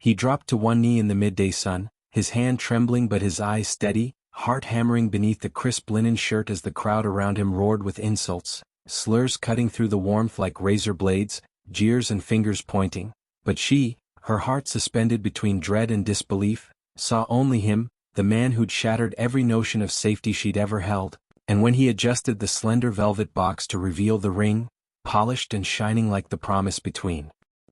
He dropped to one knee in the midday sun, his hand trembling but his eyes steady, heart hammering beneath the crisp linen shirt as the crowd around him roared with insults, slurs cutting through the warmth like razor blades, jeers and fingers pointing. But she, her heart suspended between dread and disbelief, saw only him, the man who'd shattered every notion of safety she'd ever held. And when he adjusted the slender velvet box to reveal the ring, polished and shining like the promise between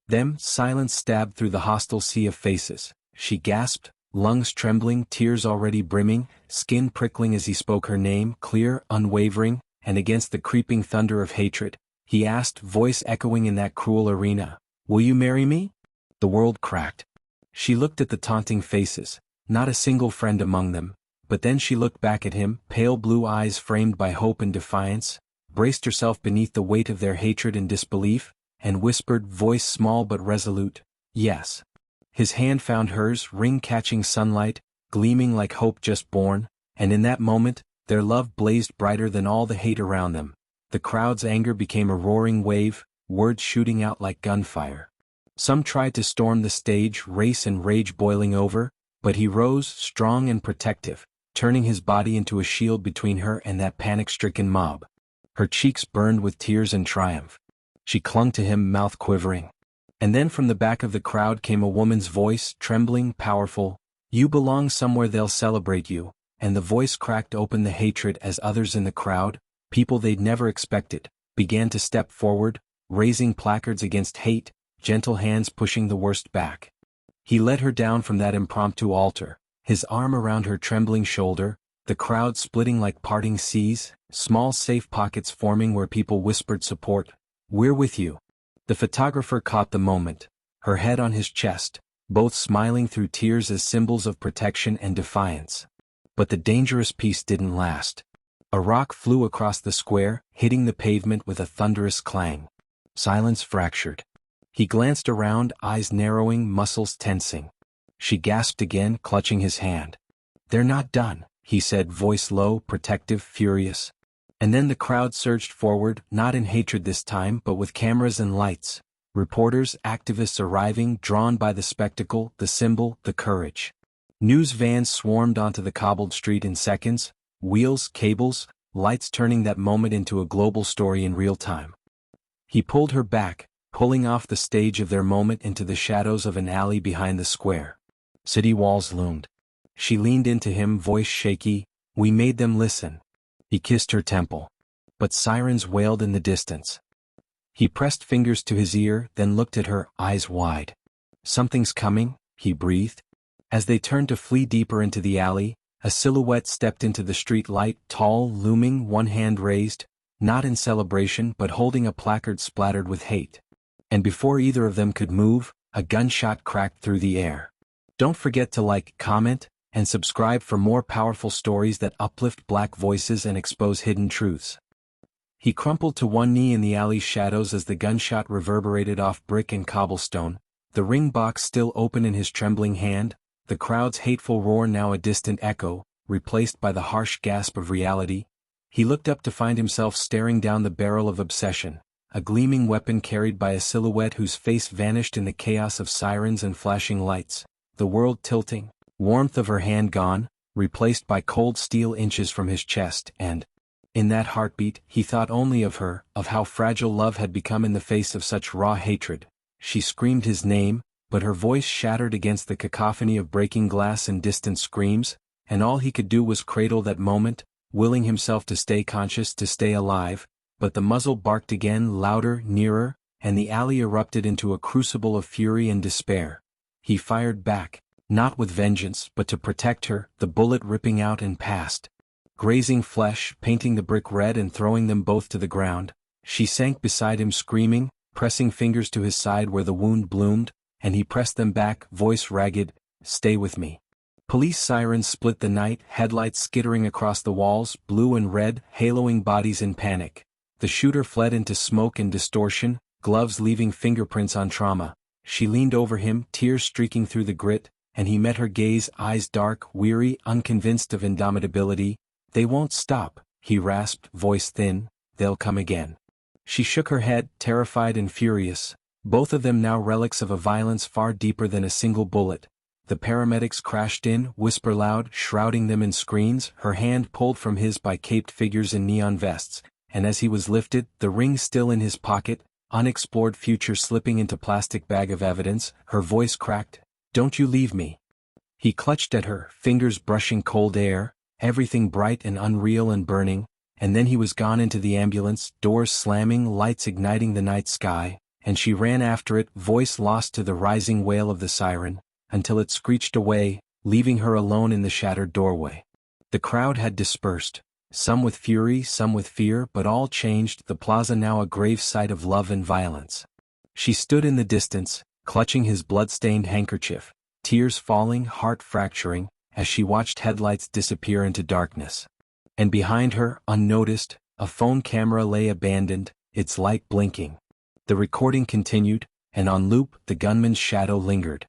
them, silence stabbed through the hostile sea of faces. She gasped, lungs trembling, tears already brimming, skin prickling as he spoke her name, clear, unwavering, and against the creeping thunder of hatred, he asked, voice echoing in that cruel arena, "Will you marry me?" The world cracked. She looked at the taunting faces, not a single friend among them. But then she looked back at him, pale blue eyes framed by hope and defiance, braced herself beneath the weight of their hatred and disbelief, and whispered, voice small but resolute, "Yes." His hand found hers, ring catching sunlight, gleaming like hope just born, and in that moment, their love blazed brighter than all the hate around them. The crowd's anger became a roaring wave, words shooting out like gunfire. Some tried to storm the stage, race and rage boiling over, but he rose, strong and protective, turning his body into a shield between her and that panic-stricken mob. Her cheeks burned with tears and triumph. She clung to him, mouth quivering. And then from the back of the crowd came a woman's voice, trembling, powerful, "You belong somewhere, they'll celebrate you." And the voice cracked open the hatred as others in the crowd, people they'd never expected, began to step forward, raising placards against hate, gentle hands pushing the worst back. He led her down from that impromptu altar, his arm around her trembling shoulder, the crowd splitting like parting seas, small safe pockets forming where people whispered support. "We're with you." The photographer caught the moment, her head on his chest, both smiling through tears as symbols of protection and defiance. But the dangerous piece didn't last. A rock flew across the square, hitting the pavement with a thunderous clang. Silence fractured. He glanced around, eyes narrowing, muscles tensing. She gasped again, clutching his hand. "They're not done," he said, voice low, protective, furious. And then the crowd surged forward, not in hatred this time but with cameras and lights. Reporters, activists arriving, drawn by the spectacle, the symbol, the courage. News vans swarmed onto the cobbled street in seconds, wheels, cables, lights turning that moment into a global story in real time. He pulled her back, pulling off the stage of their moment into the shadows of an alley behind the square. City walls loomed. She leaned into him, voice shaky, "We made them listen." He kissed her temple. But sirens wailed in the distance. He pressed fingers to his ear, then looked at her, eyes wide. "Something's coming," he breathed. As they turned to flee deeper into the alley, a silhouette stepped into the street light, tall, looming, one hand raised, not in celebration but holding a placard splattered with hate. And before either of them could move, a gunshot cracked through the air. Don't forget to like, comment, and subscribe for more powerful stories that uplift Black voices and expose hidden truths. He crumpled to one knee in the alley's shadows as the gunshot reverberated off brick and cobblestone, the ring box still open in his trembling hand, the crowd's hateful roar now a distant echo, replaced by the harsh gasp of reality. He looked up to find himself staring down the barrel of obsession, a gleaming weapon carried by a silhouette whose face vanished in the chaos of sirens and flashing lights, the world tilting, warmth of her hand gone, replaced by cold steel inches from his chest, and, in that heartbeat, he thought only of her, of how fragile love had become in the face of such raw hatred. She screamed his name, but her voice shattered against the cacophony of breaking glass and distant screams, and all he could do was cradle that moment, willing himself to stay conscious, to stay alive. But the muzzle barked again, louder, nearer, and the alley erupted into a crucible of fury and despair. He fired back, not with vengeance but to protect her, the bullet ripping out and past, grazing flesh, painting the brick red and throwing them both to the ground. She sank beside him screaming, pressing fingers to his side where the wound bloomed, and he pressed them back, voice ragged, "Stay with me." Police sirens split the night, headlights skittering across the walls, blue and red, haloing bodies in panic. The shooter fled into smoke and distortion, gloves leaving fingerprints on trauma. She leaned over him, tears streaking through the grit, and he met her gaze, eyes dark, weary, unconvinced of indomitability. "They won't stop," he rasped, voice thin, "they'll come again." She shook her head, terrified and furious, Both of them now relics of a violence far deeper than a single bullet. The paramedics crashed in, whisper loud, shrouding them in screens, her hand pulled from his by caped figures in neon vests, and as he was lifted, the ring still in his pocket, unexplored future slipping into plastic bag of evidence, her voice cracked, "Don't you leave me." He clutched at her, fingers brushing cold air, everything bright and unreal and burning, and then he was gone into the ambulance, doors slamming, lights igniting the night sky, and she ran after it, voice lost to the rising wail of the siren, until it screeched away, leaving her alone in the shattered doorway. The crowd had dispersed, some with fury, some with fear, but all changed, the plaza now a grave site of love and violence. She stood in the distance, clutching his blood-stained handkerchief, tears falling, heart fracturing, as she watched headlights disappear into darkness. And behind her, unnoticed, a phone camera lay abandoned, its light blinking. The recording continued, and on loop, the gunman's shadow lingered.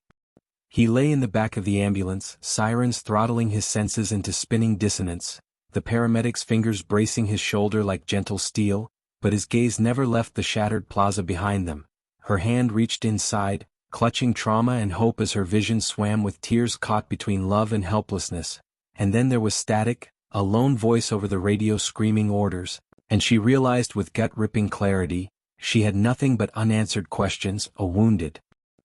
He lay in the back of the ambulance, sirens throttling his senses into spinning dissonance, the paramedic's fingers bracing his shoulder like gentle steel, but his gaze never left the shattered plaza behind them. Her hand reached inside, clutching trauma and hope as her vision swam with tears caught between love and helplessness. And then there was static, a lone voice over the radio screaming orders, and she realized with gut-ripping clarity, she had nothing but unanswered questions, a wounded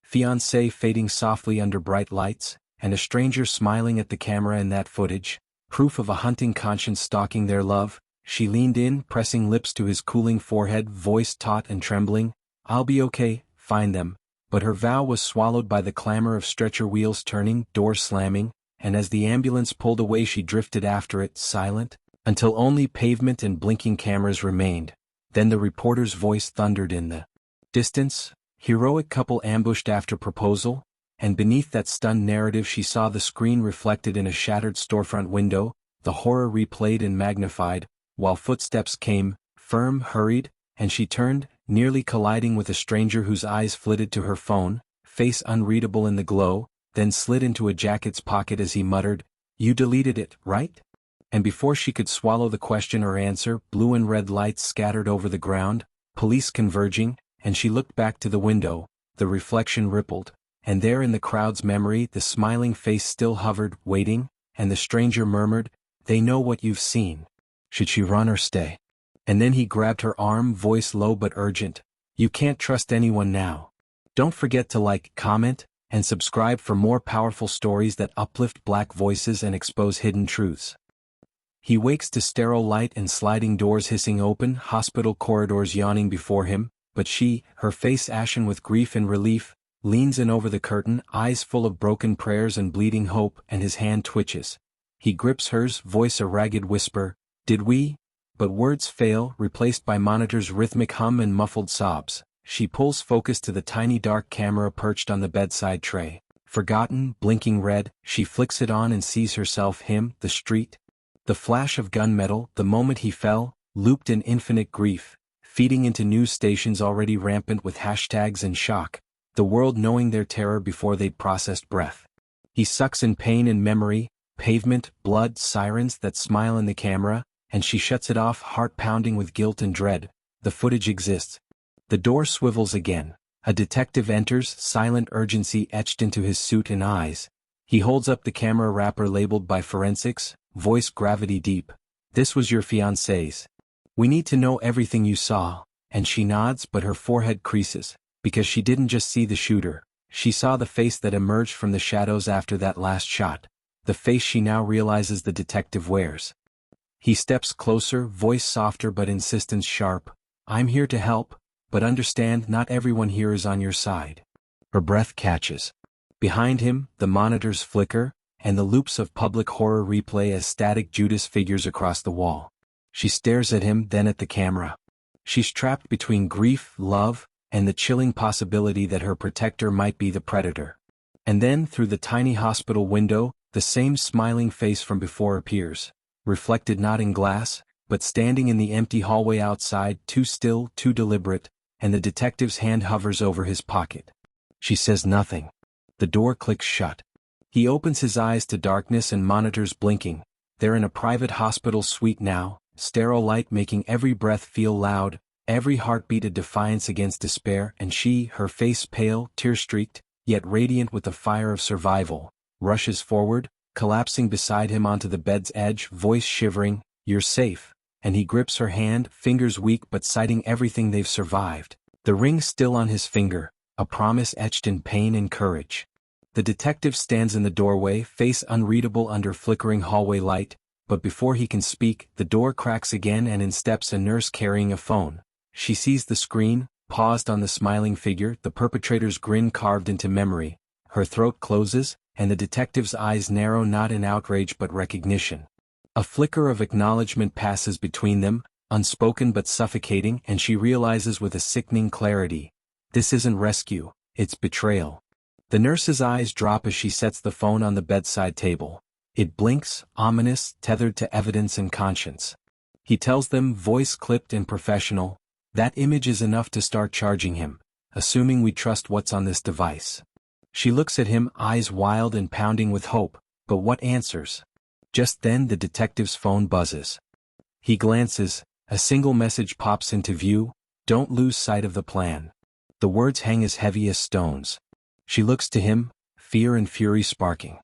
fiancé fading softly under bright lights, and a stranger smiling at the camera in that footage, proof of a hunting conscience stalking their love. She leaned in, pressing lips to his cooling forehead, voice taut and trembling, "I'll be okay, find them." But her vow was swallowed by the clamor of stretcher wheels turning, doors slamming, and as the ambulance pulled away she drifted after it, silent, until only pavement and blinking cameras remained. Then the reporter's voice thundered in the distance, "Heroic couple ambushed after proposal," and beneath that stunned narrative she saw the screen reflected in a shattered storefront window, the horror replayed and magnified, while footsteps came, firm, hurried, and she turned, nearly colliding with a stranger whose eyes flitted to her phone, face unreadable in the glow, then slid into a jacket's pocket as he muttered, "You deleted it, right?" And before she could swallow the question or answer, blue and red lights scattered over the ground, police converging, and she looked back to the window, the reflection rippled, and there in the crowd's memory the smiling face still hovered, waiting, and the stranger murmured, "They know what you've seen. Should she run or stay?" And then he grabbed her arm, voice low but urgent, "You can't trust anyone now. Don't forget to like, comment, and subscribe for more powerful stories that uplift Black voices and expose hidden truths." He wakes to sterile light and sliding doors hissing open, hospital corridors yawning before him, but she, her face ashen with grief and relief, leans in over the curtain, eyes full of broken prayers and bleeding hope, and his hand twitches. He grips hers, voice a ragged whisper, "Did we?" But words fail, replaced by monitor's rhythmic hum and muffled sobs. She pulls focus to the tiny dark camera perched on the bedside tray. Forgotten, blinking red, she flicks it on and sees herself, him, the street. The flash of gunmetal, the moment he fell, looped in infinite grief, feeding into news stations already rampant with hashtags and shock, the world knowing their terror before they'd processed breath. He sucks in pain and memory, pavement, blood, sirens that smile in the camera, and she shuts it off, heart pounding with guilt and dread. The footage exists. The door swivels again. A detective enters, silent urgency etched into his suit and eyes. He holds up the camera wrapper labeled by forensics, voice gravity deep. "This was your fiancé's. We need to know everything you saw." And she nods, but her forehead creases, because she didn't just see the shooter. She saw the face that emerged from the shadows after that last shot. The face she now realizes the detective wears. He steps closer, voice softer but insistence sharp. "I'm here to help, but understand not everyone here is on your side." Her breath catches. Behind him, the monitors flicker, and the loops of public horror replay as static Judas figures across the wall. She stares at him, then at the camera. She's trapped between grief, love, and the chilling possibility that her protector might be the predator. And then, through the tiny hospital window, the same smiling face from before appears, reflected not in glass, but standing in the empty hallway outside, too still, too deliberate, and the detective's hand hovers over his pocket. She says nothing. The door clicks shut. He opens his eyes to darkness and monitors blinking. They're in a private hospital suite now, sterile light making every breath feel loud, every heartbeat a defiance against despair, and she, her face pale, tear-streaked, yet radiant with the fire of survival, rushes forward, collapsing beside him onto the bed's edge, voice shivering, "You're safe," and he grips her hand, fingers weak but citing everything they've survived. The ring still on his finger, a promise etched in pain and courage. The detective stands in the doorway, face unreadable under flickering hallway light, but before he can speak, the door cracks again and in steps a nurse carrying a phone. She sees the screen, paused on the smiling figure, the perpetrator's grin carved into memory. Her throat closes, and the detective's eyes narrow not in outrage but recognition. A flicker of acknowledgement passes between them, unspoken but suffocating, and she realizes with a sickening clarity, this isn't rescue, it's betrayal. The nurse's eyes drop as she sets the phone on the bedside table. It blinks, ominous, tethered to evidence and conscience. He tells them, voice clipped and professional, that image is enough to start charging him, assuming we trust what's on this device. She looks at him, eyes wild and pounding with hope, but what answers? Just then the detective's phone buzzes. He glances, a single message pops into view, "Don't lose sight of the plan." The words hang as heavy as stones. She looks to him, fear and fury sparking.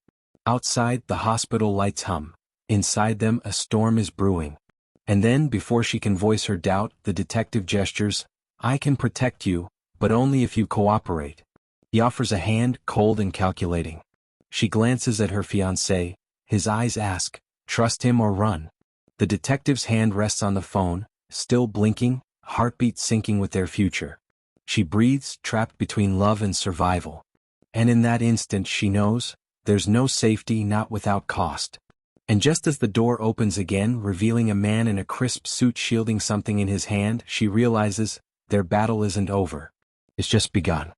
Outside, the hospital lights hum. Inside them, a storm is brewing. And then, before she can voice her doubt, the detective gestures, "I can protect you, but only if you cooperate." He offers a hand, cold and calculating. She glances at her fiancé. His eyes ask, trust him or run. The detective's hand rests on the phone, still blinking, heartbeat syncing with their future. She breathes, trapped between love and survival. And in that instant she knows, there's no safety, not without cost. And just as the door opens again, revealing a man in a crisp suit shielding something in his hand, she realizes, their battle isn't over. It's just begun.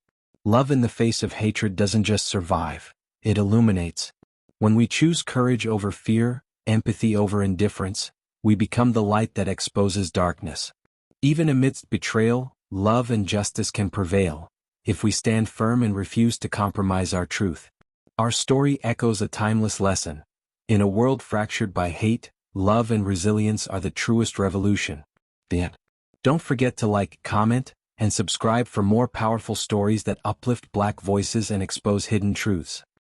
Love in the face of hatred doesn't just survive, it illuminates. When we choose courage over fear, empathy over indifference, we become the light that exposes darkness. Even amidst betrayal, love and justice can prevail, if we stand firm and refuse to compromise our truth. Our story echoes a timeless lesson. In a world fractured by hate, love and resilience are the truest revolution. The end. Don't forget to like, comment, and subscribe for more powerful stories that uplift Black voices and expose hidden truths.